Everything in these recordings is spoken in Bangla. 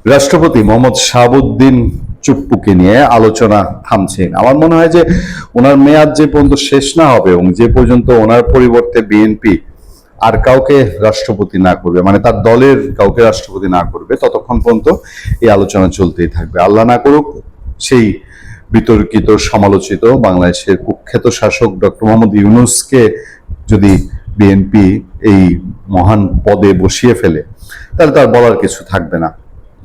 রাষ্ট্রপতি মোহাম্মদ শাহাবুদ্দিন চুপ্পুকে নিয়ে আলোচনা থামছে না। আমার মনে হয় যে ওনার মেয়াদ যে পর্যন্ত শেষ না হবে এবং যে পর্যন্ত ওনার পরিবর্তে বিএনপি আর কাউকে রাষ্ট্রপতি না করবে, মানে তার দলের কাউকে রাষ্ট্রপতি না করবে, ততক্ষণ পর্যন্ত এই আলোচনা চলতেই থাকবে। আল্লাহ না করুক সেই বিতর্কিত সমালোচিত বাংলাদেশের কুখ্যাত শাসক ডক্টর মোহাম্মদ ইউনূসকে যদি বিএনপি এই মহান পদে বসিয়ে ফেলে, তাহলে তার বলার কিছু থাকবে না।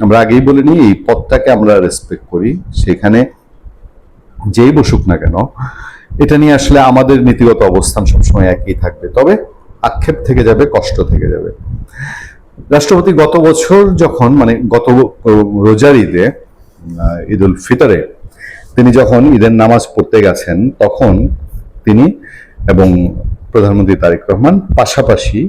আমরা আগেই বলে নিই, এই পদটাকে আমরা রেসপেক্ট করি, সেখানে যেই বসুক না কেন এটা নিয়ে আসলে আমাদের নীতিগত অবস্থান সবসময় একই থাকবে। তবে আক্ষেপ থেকে যাবে, কষ্ট থেকে যাবে। রাষ্ট্রপতি গত বছর যখন, মানে গত রোজার ঈদে, ঈদ উল ফিতরে তিনি যখন ঈদের নামাজ পড়তে গেছেন, তখন তিনি এবং প্রধানমন্ত্রী তারেক রহমান পাশাপাশি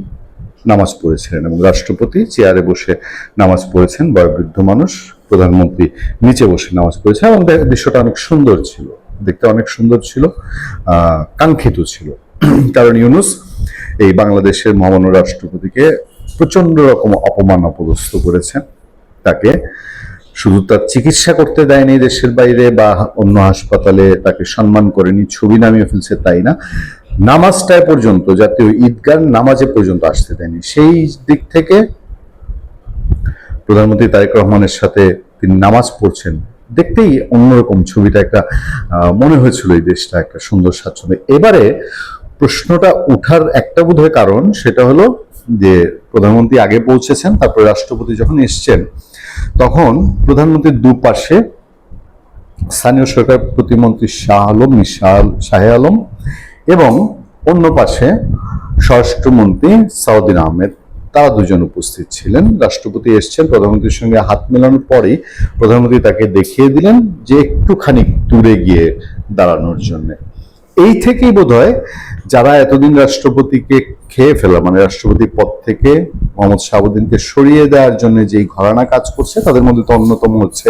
নামাজ পড়েছিলেন এবং রাষ্ট্রপতি চেয়ারে বসে নামাজ পড়েছেন, বয়োবৃদ্ধ মানুষ, প্রধানমন্ত্রী নিচে বসে নামাজ পড়েছেন এবং দৃশ্যটা অনেক সুন্দর ছিল, দেখতে অনেক সুন্দর ছিল, কাঙ্ক্ষিত ছিল। কারণ ইউনূস এই বাংলাদেশের মহামান্য রাষ্ট্রপতিকে প্রচন্ড রকম অপমান অপদস্থ করেছেন। তাকে শুধু তার চিকিৎসা করতে দেয়নি দেশের বাইরে বা অন্য হাসপাতালে, তাকে সম্মান করেনি, ছবি নামিয়ে ফেলছে তাই না, নামাজটায় পর্যন্ত, জাতীয় ঈদগাহ নামাজে পর্যন্ত আসতে দেয়নি। সেই দিক থেকে প্রধানমন্ত্রী তারেক রহমানের সাথে তিনি নামাজ পড়ছেন, দেখতেই অন্যরকম ছবিটা একটা মনে হয়েছিল এই দেশটা একটা সুন্দর স্বাচ্ছন্দ্য। এবারে প্রশ্নটা উঠার একটা বোধহয় কারণ, সেটা হলো যে প্রধানমন্ত্রী আগে পৌঁছেছেন, তারপরে রাষ্ট্রপতি যখন এসছেন তখন প্রধানমন্ত্রীর দুপাশে স্থানীয় সরকার প্রতিমন্ত্রী শাহে আলম এবং অন্য পাশে স্বরাষ্ট্রমন্ত্রী সাউদ্দিন আহমেদ, তারা দুজন উপস্থিত ছিলেন। রাষ্ট্রপতি এসছেন, প্রধানমন্ত্রীর সঙ্গে হাত মেলানোর পরেই প্রধানমন্ত্রী তাকে দেখিয়ে দিলেন যে একটুখানি দূরে গিয়ে দাঁড়ানোর জন্য। এই থেকেই বোধহয় যারা এতদিন রাষ্ট্রপতিকে খেয়ে ফেলা, মানে রাষ্ট্রপতি পদ থেকে মোহাম্মদ শাহাবুদ্দিনকে সরিয়ে দেওয়ার জন্য যেই ঘরানা কাজ করছে, তাদের মধ্যে তো অন্যতম হচ্ছে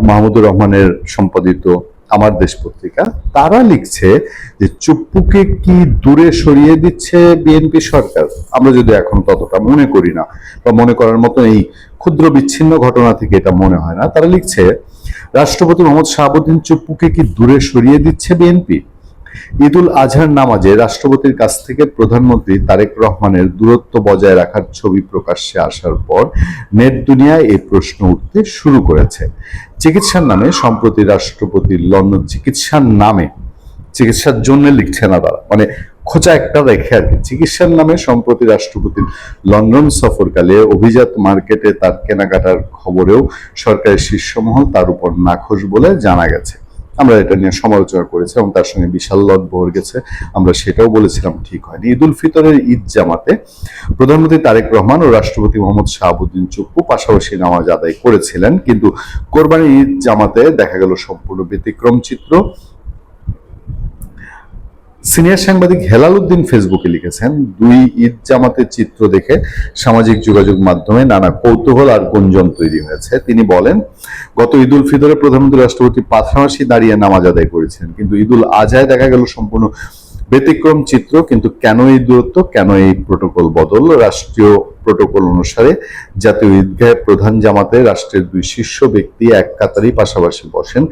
মাহমুদুর রহমানের সম্পাদিত আমার দেশ পত্রিকা। তারা লিখছে যে চুপ্পুকে কি দূরে সরিয়ে দিচ্ছে বিএনপি সরকার। আমরা যদি এখন ততটা মনে করি না, বা মনে করার মতো এই ক্ষুদ্র বিচ্ছিন্ন ঘটনা থেকে এটা মনে হয় না। তারা লিখছে রাষ্ট্রপতি মোহাম্মদ শাহাবুদ্দিন চুপ্পুকে কি দূরে সরিয়ে দিচ্ছে বিএনপি। ঈদ উল আজহার নামাজে রাষ্ট্রপতির কাছ থেকে প্রধানমন্ত্রী তারেক রহমানের দূরত্ব বজায় রাখার ছবি প্রকাশ্যে আসার পর নেট দুনিয়ায় এই প্রশ্ন উঠতে শুরু করেছে। চিকিৎসার নামে সম্প্রতি রাষ্ট্রপতির লন্ডন, চিকিৎসার জন্য লিখছে না তারা, মানে খোঁচা একটা রেখে আর কি, চিকিৎসার নামে সম্প্রতি রাষ্ট্রপতির লন্ডন সফরকালে অভিজাত মার্কেটে তার কেনাকাটার খবরেও সরকারের শীর্ষমহল তার উপর নাখোশ বলে জানা গেছে। আমরা এটা নিয়ে সমালোচনা করেছি এবং তার সঙ্গে বিশাল লটবহর গেছে, আমরা সেটাও বলেছিলাম ঠিক হয়নি। ঈদ উল ফিতরের ঈদ জামাতে প্রধানমন্ত্রী তারেক রহমান ও রাষ্ট্রপতি মোহাম্মদ শাহাবুদ্দিন চুপ্পু পাশাপাশি নামাজ আদায় করেছিলেন, কিন্তু কোরবানির ঈদ জামাতে দেখা গেল সম্পূর্ণ ব্যতিক্রম চিত্র। সিনিয়র সাংবাদিক হেলাল উদ্দিন ফেসবুকে লিখেছেন, দুই ঈদ জামাতের চিত্র দেখে সামাজিক যোগাযোগ মাধ্যমে নানা কৌতূহল আর গুঞ্জন তৈরি হয়েছে। তিনি বলেন, গত ঈদ উল ফিতরে প্রধানমন্ত্রী রাষ্ট্রপতি পাশাপাশি দাঁড়িয়ে নামাজ আদায় করেছেন, কিন্তু ঈদ উল আজহায় দেখা গেল সম্পূর্ণ ব্যতিক্রম চিত্র। কিন্তু কেন এই দূরত্ব, কেন এই প্রোটোকল বদল? রাষ্ট্রীয় প্রোটোকল অনুসারে জাতীয় ঈদগাহে প্রধান জামাতে রাষ্ট্রের দুই শীর্ষ ব্যক্তি এক কাতারই পাশাপাশি বসেন,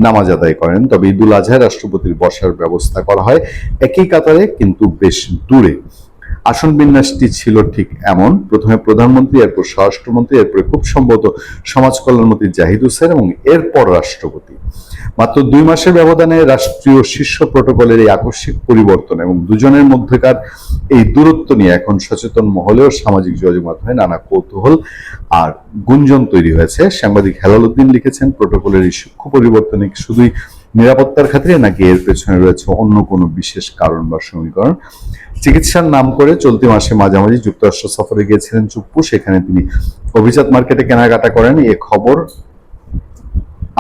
নামাজ আদায় করেন। তবে ঈদ উল আজহায় রাষ্ট্রপতির বসার ব্যবস্থা করা হয় একই কাতারে কিন্তু বেশ দূরে। আসন বিন্যাসটি ছিল ঠিক এমন, প্রথমে প্রধানমন্ত্রী, এরপর স্বরাষ্ট্রমন্ত্রী, এরপরে খুব সম্ভবত সমাজ কল্যাণমন্ত্রী জাহিদ হোসেন এবং এরপর রাষ্ট্রপতি। মাত্র 2 মাসের ব্যবধানে রাষ্ট্রীয় শীর্ষ প্রোটোকলের এই আকস্মিক পরিবর্তন এবং দুজনের মধ্যকার এই দূরত্ব নিয়ে এখন সচেতন মহলেও সামাজিক যোগাযোগ মাধ্যমে নানা কৌতূহল আর গুঞ্জন তৈরি হয়েছে। সাংবাদিক হেলাল উদ্দিন লিখেছেন, প্রোটোকলের এই সূক্ষ্ম পরিবর্তনে শুধুই নিরাপত্তার খাতিরে নাকি এর পেছনে রয়েছে অন্য কোনো বিশেষ কারণ বা সমীকরণ। চিকিৎসার নাম করে চলতি মাসে মাঝামাঝি যুক্তরাষ্ট্র সফরে গিয়েছিলেন চুপ্পু, সেখানে তিনি অভিজাত মার্কেটে কেনাকাটা করেন। এ খবর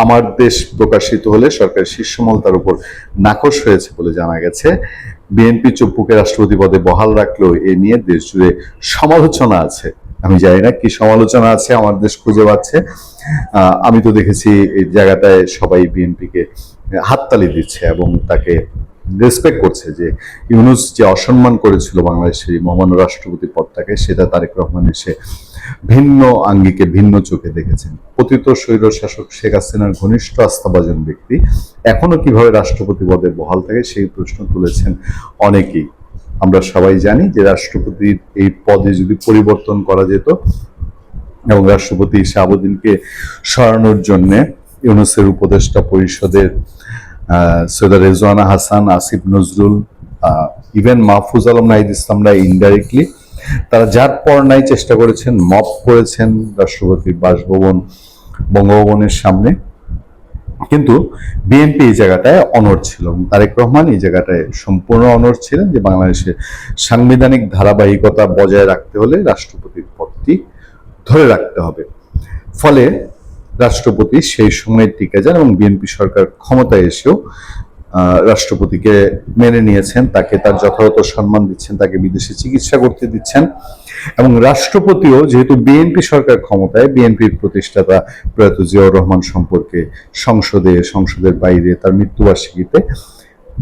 আমার দেশ প্রকাশিত হলে সরকারের শীর্ষমহল তার উপর নাখোশ হয়েছে বলে জানা গেছে। বিএনপি চুপ্পুকে রাষ্ট্রপতি পদে বহাল রাখলেও এ নিয়ে দেশ জুড়ে সমালোচনা আছে। আমি জানি না কি সমালোচনা আছে, আমার দেশ খুঁজে পাচ্ছে। আমি তো দেখেছি এই জায়গাটায় সবাই বিএনপিকে হাততালি দিচ্ছে এবং তাকে রেসপেক্ট করছে যে ইউনূস যে অসম্মান করেছিল বাংলাদেশের এই মহামান্য রাষ্ট্রপতি পদটাকে, সেটা তারেক রহমান এসে ভিন্ন আঙ্গিকে ভিন্ন চোখে দেখেছেন। পতিত স্বৈর শাসক শেখ হাসিনার ঘনিষ্ঠ আস্থাভাজন ব্যক্তি এখনো কিভাবে রাষ্ট্রপতি পদে বহাল থাকে সেই প্রশ্ন তুলেছেন অনেকেই। আমরা সবাই জানি যে রাষ্ট্রপতির এই পদে যদি পরিবর্তন করা যেত এবং রাষ্ট্রপতি শাহাবুদ্দিনকে সরানোর জন্য ইউনূসের উপদেষ্টা পরিষদের সৈয়দা রেজওয়ানা হাসান, আসিফ নজরুল, ইভেন মাহফুজ আলম নাহিদ ইসলামরা ইনডাইরেক্টলি তারা যার পর নাই চেষ্টা করেছেন, মব করেছেন রাষ্ট্রপতির বাসভবন বঙ্গভবনের সামনে। কিন্তু বিএনপি এই জায়গাটায় অনড় ছিল, তারেক রহমান এই জায়গাটায় সম্পূর্ণ অনড় ছিলেন যে বাংলাদেশের সাংবিধানিক ধারাবাহিকতা বজায় রাখতে হলে রাষ্ট্রপতির পদটি ধরে রাখতে হবে। ফলে রাষ্ট্রপতি সেই সময় টিকে যান এবং বিএনপি সরকার ক্ষমতায় এসেও রাষ্ট্রপতিকে মেনে নিয়েছেন, তাকে তার যথাযথ সম্মান দিচ্ছেন, তাকে বিদেশে চিকিৎসা করতে দিচ্ছেন। এবং রাষ্ট্রপতিও যেহেতু বিএনপি সরকার ক্ষমতায়, বিএনপির প্রতিষ্ঠাতা প্রয়াত জিয়াউর রহমান সম্পর্কে সংসদের বাইরে তার মৃত্যুবার্ষিকীতে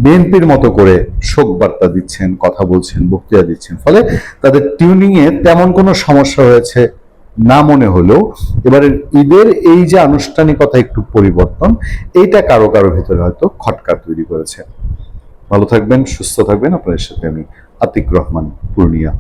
বিএনপির মতো করে শোক বার্তা দিচ্ছেন, কথা বলছেন, বক্তৃতা দিচ্ছেন। ফলে তাদের টিউনিং এ তেমন কোনো সমস্যা হয়েছে না মনে হলেও এবারের ঈদের এই যে আনুষ্ঠানিকতা একটু পরিবর্তন, এইটা কারো কারো ভিতরে হয়তো খটকা তৈরি করেছে। ভালো থাকবেন, সুস্থ থাকবেন। আপনাদের সাথে আমি আতিক রহমান, পূর্ণিয়া।